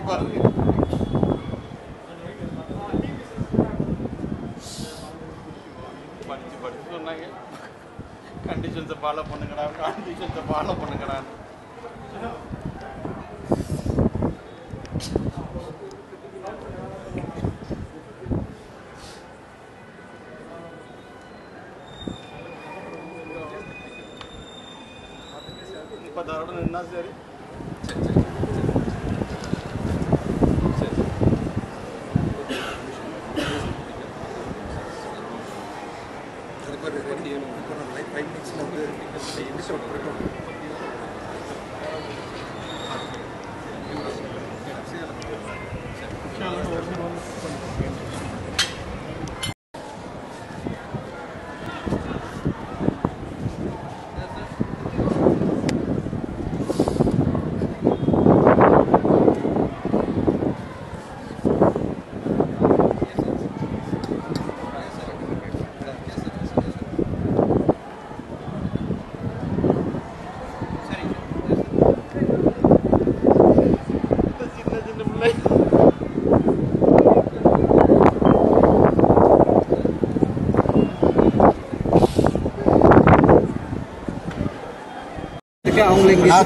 படிச்சு சொன்னாங்க கண்டிஷன்ஸை ஃபாலோ பண்ணுங்கடா, கண்டிஷன்ஸை ஃபாலோ பண்ணுங்கடா. இப்போ அதோட நின்னா சரி.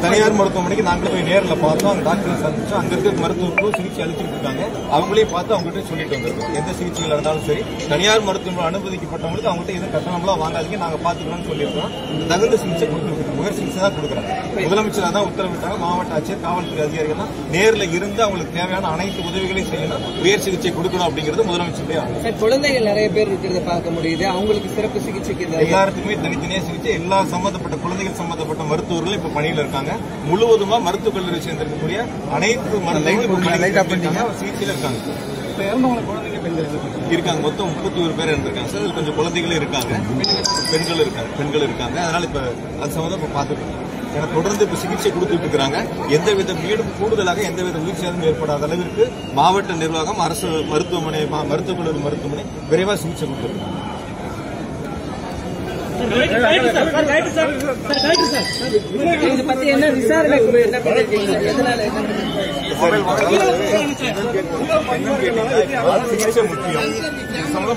தனியார் மருத்துவமனைக்கு நாங்களும் போய் நேரில் பார்த்தோம். அங்க டாக்டர் சந்திச்சோம். அங்க இருக்க மருத்துவர்களும் சிகிச்சை அளிச்சுட்டு இருக்காங்க. அவங்களையும் பார்த்து அவங்ககிட்ட சொல்லிட்டு வந்திருக்கோம். எந்த சிகிச்சைகள் இருந்தாலும் சரி, தனியார் மருத்துவமனை அனுமதிக்கப்பட்டவங்களுக்கு அவங்ககிட்ட எதுவும் கட்டணம்லாம் வாங்காதீங்க, நாங்க பாத்துக்கலாம்னு சொல்லியிருக்கோம். தகுந்த சிகிச்சை கொடுத்துருக்கோம். உயர் சிகிச்சை தான் கொடுக்குறாங்க. முதலமைச்சர் தான் உத்தரவிட்டாங்க. மாவட்ட ஆட்சியர், காவல்துறை அதிகாரிகள் நேரில் இருந்து அவங்களுக்கு தேவையான அனைத்து உதவிகளையும் செய்யணும், உயர் சிகிச்சை கொடுக்கணும் அப்படிங்கிறது முதலமைச்சருடைய. குழந்தைகள் நிறைய பேர் இருக்கிறத பார்க்க முடியுது. அவங்களுக்கு சிறப்பு சிகிச்சைக்கு எல்லாருக்குமே தனித்தனியா சிகிச்சை, எல்லா சம்பந்தப்பட்ட குழந்தைகள் சம்பந்தப்பட்ட மருத்துவர்களும் இப்ப பணியில் இருக்காங்க. முழுவதுமா மருத்துவக் கல்லூரி சேர்ந்திருக்கக்கூடிய அனைத்து சிகிச்சையில இருக்காங்க. இருக்காங்க. மொத்தம் 31 பேர் இருந்திருக்காங்க சார். கொஞ்சம் குழந்தைகளும் இருக்காங்க, பெண்கள் இருக்காங்க. அதனால இப்ப அது சம்பந்தம் இப்ப பாத்துட்டு ஏன்னா தொடர்ந்து இப்ப சிகிச்சை கொடுத்துட்டு இருக்காங்க. எந்தவித மீண்டும் கூடுதலாக எந்தவித உயிர் சேதம் ஏற்படாத அளவிற்கு மாவட்ட நிர்வாகம், அரசு மருத்துவமனை, மருத்துவக் கல்லூரி மருத்துவமனை விரைவாக சிகிச்சை கொடுத்துருக்காங்க. சிகிச்சை முக்கியம்,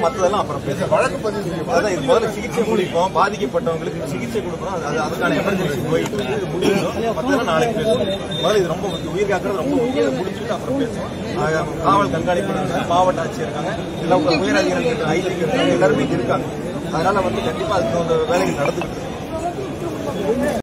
மற்றதெல்லாம் அப்புறம் பேச வழக்கு பதிவு செய்யும். இது முதல்ல சிகிச்சை முடிப்போம். பாதிக்கப்பட்டவங்களுக்கு சிகிச்சை கொடுக்கணும். அதுக்கான எமர்ஜென்சி போயிட்டு இருக்கு. முடியணும். மற்றதெல்லாம் நாளைக்கு பேசுவோம். முதல்ல இது ரொம்ப உயிர் காக்கிறது ரொம்ப முக்கியம். முடிச்சுட்டு அப்புறம் பேசுவோம். காவல் கண்காணிப்பு மாவட்ட ஆட்சியர் இருக்காங்க, எல்லாம் உயர் அதிகாரிகள், ஐடி இருக்காங்க, எல்லாருமே இருக்காங்க. அதனால கண்டிப்பா அதுக்கு வேலைகள் நடந்துகிட்டு இருக்கு.